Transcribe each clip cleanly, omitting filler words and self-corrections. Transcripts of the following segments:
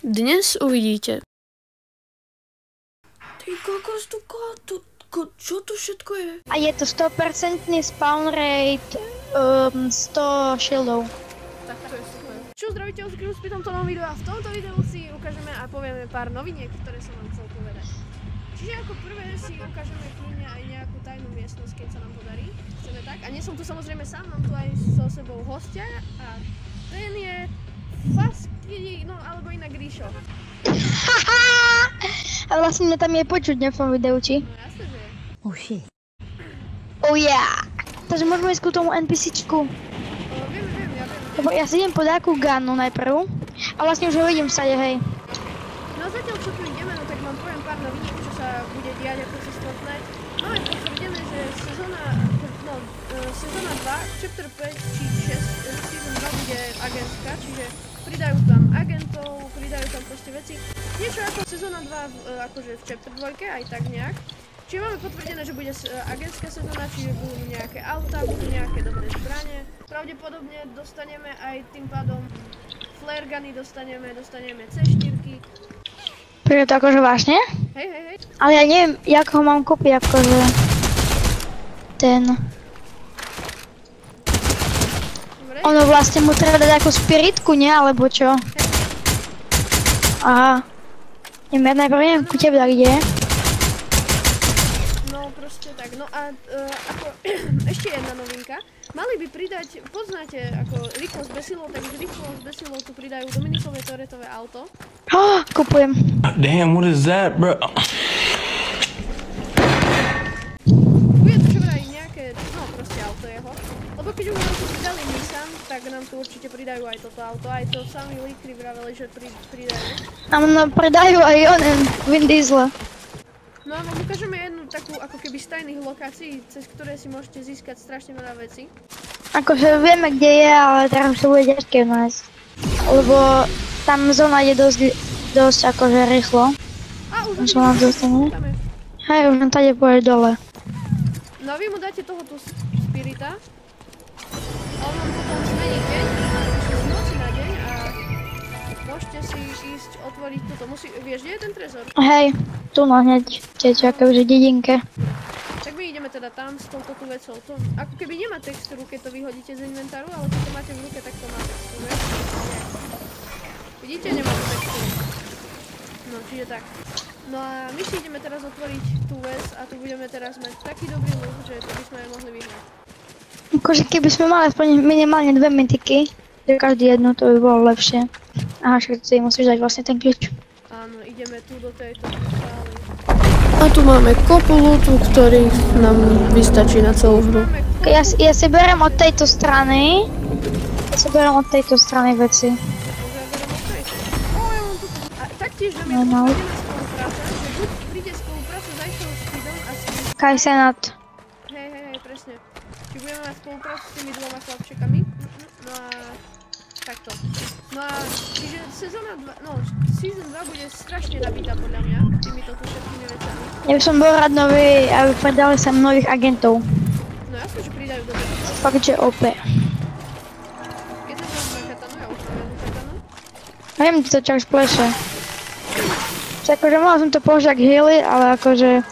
Dnes uvidíte. Ty kokos, čo to všetko je? A je to 100% spawn rate 100 shieldov. Tak to je super. Čo zdravíte, Oskryus pri tomto novom videu a v tomto videu si ukážeme a povieme pár noviniek, ktoré som vám chcel povedať. Čiže ako prvé si ukážeme kľudne aj nejakú tajnú miestnosť, keď sa nám podarí. Chceme tak. A nie som tu samozrejme sám, mám tu aj so sebou hostia a ten je Fasky, no alebo inak Ríšo. A vlastne mňa tam je počuť v tom videu, či? No jasne, že je. Oh shit. Oh yeah! Takže môžeme ísť ku tomu NPCčku. Viem, ja viem. Lebo ja si idem po nejakú gunu najprv. A vlastne už ho vidím v stade, hej. No zatiaľ čo tu ideme, no tak vám poviem pár noviniek, čo sa bude diať ako cez Fortnite. Máme potvrdené, že sezóna 2, chapter 5 či 6, season 2 bude agentská, čiže pridajú tam agentov, pridajú tam proste veci. Niečo ako sezóna 2 akože v chapter 2, aj tak nejak. Čiže máme potvrdené, že bude agentská sezóna, čiže budú nejaké autá, budú nejaké dobré zbranie. Pravdepodobne dostaneme aj tým pádom flare guny, dostaneme C4-ky. Príde to akože vážne? Hej. Ale ja neviem, jak ho mám kúpiť, akože... Ten... Dobre? Ono vlastne mu treba dať ako spiritku, nie? Alebo čo? Aha. Ja najprv ku tebe, kde je? No proste tak, no a ako ešte jedna novinka. Mali by pridať, poznáte ako rýchlosť bez silov, takže rýchlosť bez silov tu pridajú Dominikové Toretové auto. Kupujem. Damn, what is that, bro? Bude to čo vraj nejaké, no proste auto jeho. Lebo keď už nám tu pridali Nissan, tak nám tu určite pridajú aj toto auto. Aj to sami líkry vraveli, že pridajú. A no predajú aj onen Vin Diesel. No a vám ukážeme jednu takú ako keby z tajných lokácií, cez ktoré si môžete získať strašne veľa vecí. Akože vieme, kde je, ale teraz to bude ťažké nájsť. Lebo tam zóna je dosť akože rýchlo. A už nám dostane. Hej, už nám tady pôjde dole. No a vy mu dáte toho tu spirita. A on vám potom zmení deň, z noci na deň a môžete si ísť otvoriť toto. Vieš, kde je ten trezor? Hej, tu no hneď, tiež akože dedinke. Tak my ideme teda tam s touto tu vecou. To ako keby nemá textúru, keď to vyhodíte z inventáru, ale keď to máte v ruke, tak to má textúru. Vidíte, nemá to textúru. No, čiže tak. No a my si ideme teraz otvoriť tú vec a tu budeme teraz mať taký dobrý loot, že to by sme aj mohli vyhrať. Akože keby sme mali aspoň minimálne 2 mytiky, že každý jednu, to by bolo lepšie. Aha, však si musíš dať vlastne ten kľúč. Áno, ideme tu do tejto sály. A tu máme kopu lootu, ktorý nám vystačí na celú hru. Ja si berem od tejto strany. Veci. A taktiež nám je potvrdená spolupráca, že buď príde spolupráca s Icehouse Speedom a s Kajsenat. Hej, presne. Čiže budeme mať spoluprácu s tými dvoma chlapčekami. No a takto. No a čiže sezóna 2, no season 2 bude strašne nabitá podľa mňa týmito tu všetkými vecami. Ja by som bol rád nový, aby predali sa nových agentov. No jasne, že pridajú do toho. Fakt, že OP. Keď sa znáš na katanu, ja už mám jednu katanu. Viem, to čak spleše. Akože mal som to použiť ak healy, ale akože...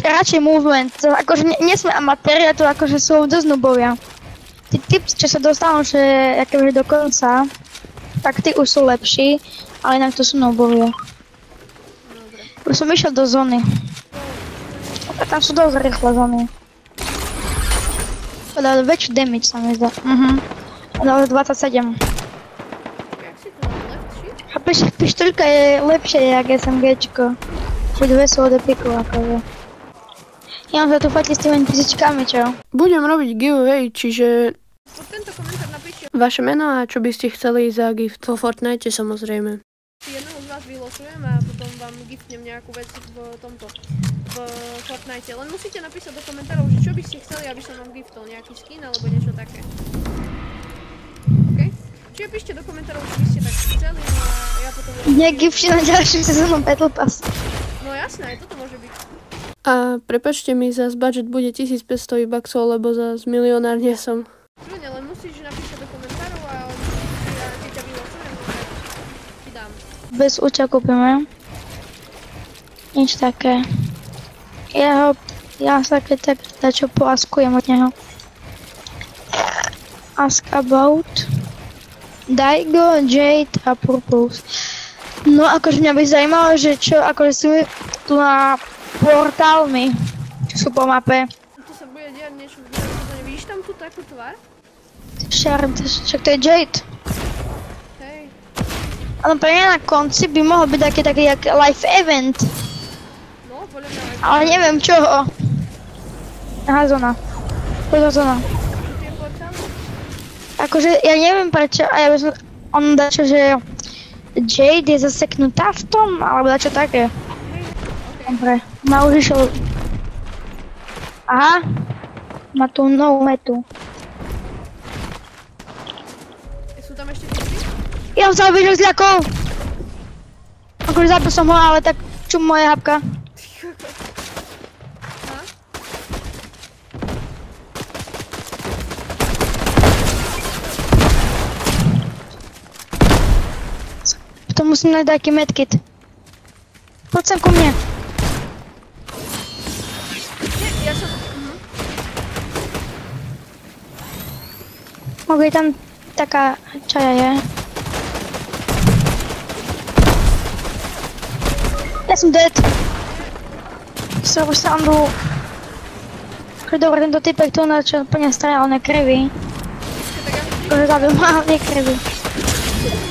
Radšej movement, to akože nie sme amatéri, a to akože sú dosť nubovia. Tí typci, čo sa dostanú, že akože do konca, tak tí už sú lepší, ale inak to sú nubovia. Už som išiel do zóny. A tam sú dosť rýchle zóny. Podľa väčší damage sa mi zdá. Podľa 27. Jak si to dal left shift? Chápeš, pištolka je lepšie jak SMGčko. Chuť veselo do piku, akože. Ja mám sa tu fatiť s tými NPCčkami, čo? Budem robiť giveaway, čiže Pod tento komentár napíšte vaše meno a čo by ste chceli za gift vo Fortnite samozrejme. jedného z vás vylosujem a potom vám giftnem nejakú vec v tomto, v Fortnite. Len musíte napísať do komentárov, že čo by ste chceli, aby som vám giftol, nejaký skin alebo niečo také. OK? Čiže píšte do komentárov, čo by ste tak chceli, no a ja potom... Negifši na ďalšiu sezónu Battle Pass. No jasné, aj toto môže byť. A prepačte mi, zás budget bude 1500 bucksov, lebo zás milionár nie som. Ľudia, len musíš napísať do komentárov a keď ťa vylosujem, tak ti dám tam. Bez úča kúpime. Nič také. Ja sa keď tak dačo poaskujem od neho. Ask about Daigo, Jade a Purpose. No akože mňa by zajímalo, že čo, akože sú tu na portálmi, čo sú po mape. Tu sa bude diať niečo zaujímavé. Vidíš tam tú takú tvár? Shard, však to je Jade. Hej. Ale pre mňa na konci by mohol byť taký jak live event. No, podľa mňa aj. Ale neviem čoho. Aha, zóna. Pozor, zóna. Tie portály? Akože ja neviem prečo, a ja by som, on dačo, že Jade je zaseknutá v tom, alebo dačo také. Dobre, ma už išiel. Aha, má tu novú metu. Sú tam ešte typy? Ja som sa obyšiel z ľakov. Akože zabil som ho, ale tak čo moja hapka. Aha. Potom musím nájsť taký medkit. Poď sem ku mne. Nie, ja som... Mogli tam taká čaja je. Ja som dead. Som už srandu. Dobre, tento typek tu na čo plne strelné krvi. Akože zabil ma hlavne krvi.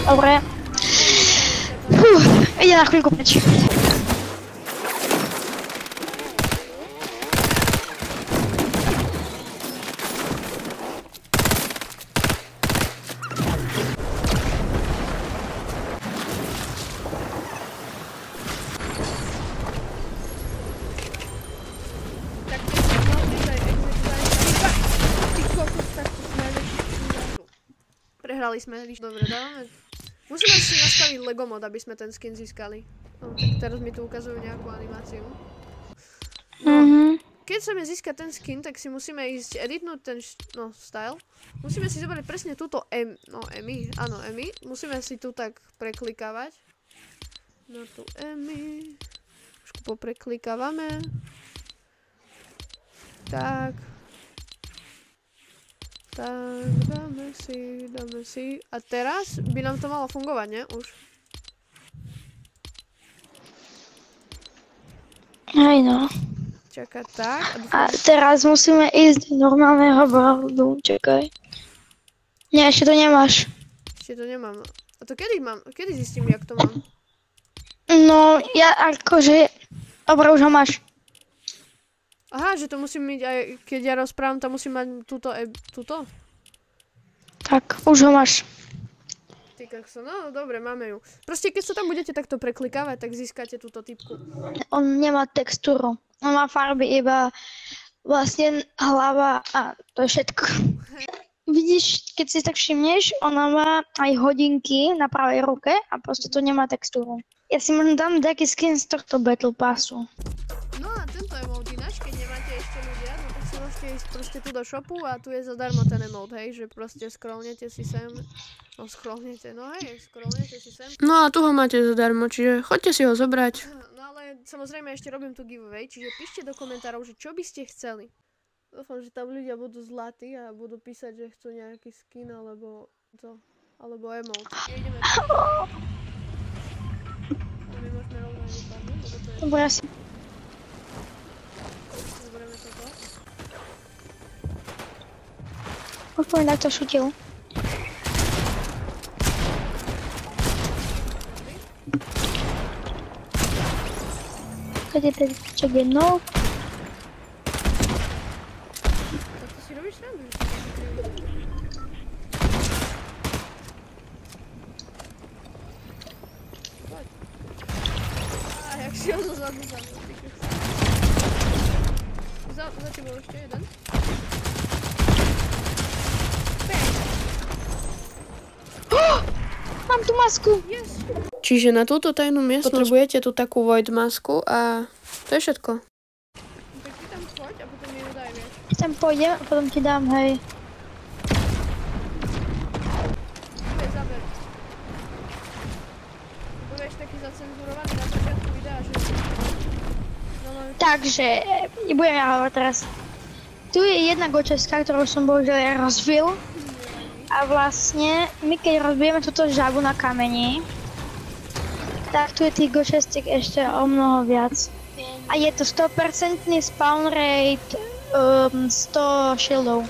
Dobre. Ide na chvíľku preč. Tak keď som mal aj exekutácia. Ty kokos, tak to sme väčší. Prehrali sme, víš, dobre, dávame. Musíme si nastaviť Lego mod, aby sme ten skin získali. No, tak teraz mi tu ukazujú nejakú animáciu. Keď chceme získať ten skin, tak si musíme ísť editnúť ten style. Musíme si zobrať presne túto Emmy, áno Emmy. Musíme si tu tak preklikávať. Na tú Emmy. Trošku popreklikávame. Tak. Tak, dáme si. A teraz by nám to malo fungovať, ne? Už. Hej no. Čakať tak. A teraz musíme ísť do normálneho worldu, čakaj. Nie, ešte to nemáš. Ešte to nemám. A to kedy mám? Kedy zistím, jak to mám? No, ja akože... Dobre, už ho máš. Aha, že to musím mať aj, keď ja rozprávam, tam musím mať túto? Tak, už ho máš. Ty kakso, no dobre, máme ju. Proste keď sa tam budete takto preklikávať, tak získate túto typku. On nemá textúru. On má farby iba vlastne hlava a to je všetko. Vidíš, keď si tak všimneš, ona má aj hodinky na pravej ruke a proste to nemá textúru. Ja si možno dám taký skin z tohto Battle Passu. No a tento emote ináč, keď nemáte ešte ľudia, no tak si môžete ísť proste tu do shopu a tu je zadarmo ten emote, hej, že proste scrollnete si sem. No scrollnete si sem. No a tu ho máte zadarmo, čiže choďte si ho zobrať. No ale samozrejme ešte robím tu giveaway, čiže píšte do komentárov, že čo by ste chceli. Dúfam, že tam ľudia budú zlatí a budú písať, že chcú nejaký skin alebo to, alebo emote. Ideme. My môžeme rovno aj vypadnúť, lebo to je... Dobre, asi. Zoberieme toto. Už poviem, tak to šutil. Keď je ten ček jednou. Tak to si robíš srandu, že poď. Á, jak si ho zozadu zabil, ty kokos. Za tebou ešte jeden. Mám tu masku. Yes! Čiže na túto tajnú miestnosť potrebujete tú takú void masku a to je všetko. Tak ty tam poď a potom mi ju daj, vieš. Tam pôjdem a potom ti dám, hej. Zaber. tiež taký zacenzurovaný na začiatku videa, že... No, Takže, budem ja hovoriť teraz. Tu je jedna gočeska, ktorú som bohužiaľ rozbil. A vlastne, my keď rozbijeme túto žabu na kameni, tak tu je tých gočestiek ešte o mnoho viac. A je to 100% spawn rate 100 shieldov.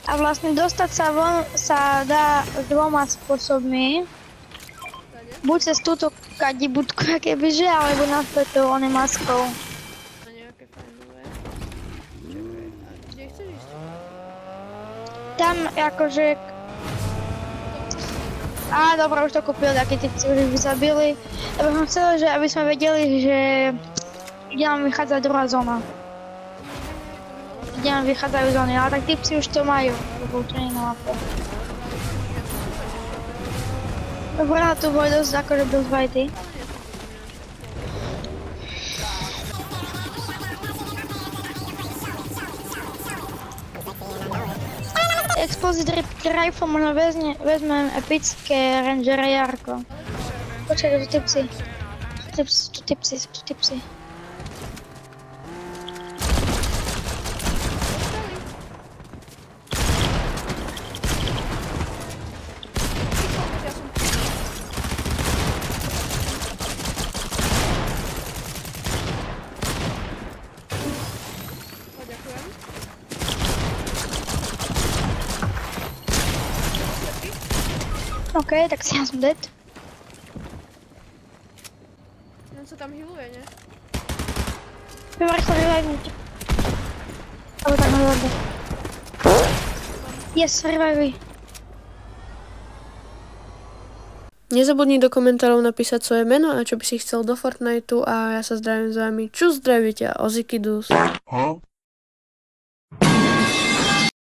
A vlastne dostať sa von sa dá dvoma spôsobmi. Buď cez túto kadibudku, kebyže, alebo naspäť tou maskou. A nejaké fajnové. Čakaj, a kde chceš ísť? Tam akože... Á, dobre, už to kúpil, takí typci už by zabili. Lebo som chcel, že aby sme vedeli, že... Kde nám vychádza druhá zóna. Kde nám vychádzajú zóny, ale tak typci už to majú, lebo to nie je na mape. Dobre, na tu boli dosť akože dosť vajty. Explosive rifle možno vezmem epické Rangera Jarko. Počkaj, to sú tipsy. OK, tak si ja som dead. On sa tam healuje, nie? Viem rýchlo revivenúť. Alebo tak na dole. Yes, revive. Nezabudni do komentárov napísať svoje meno a čo by si chcel do Fortniteu a ja sa zdravím s vami. Čus, zdravíte a Ozikidus. Huh?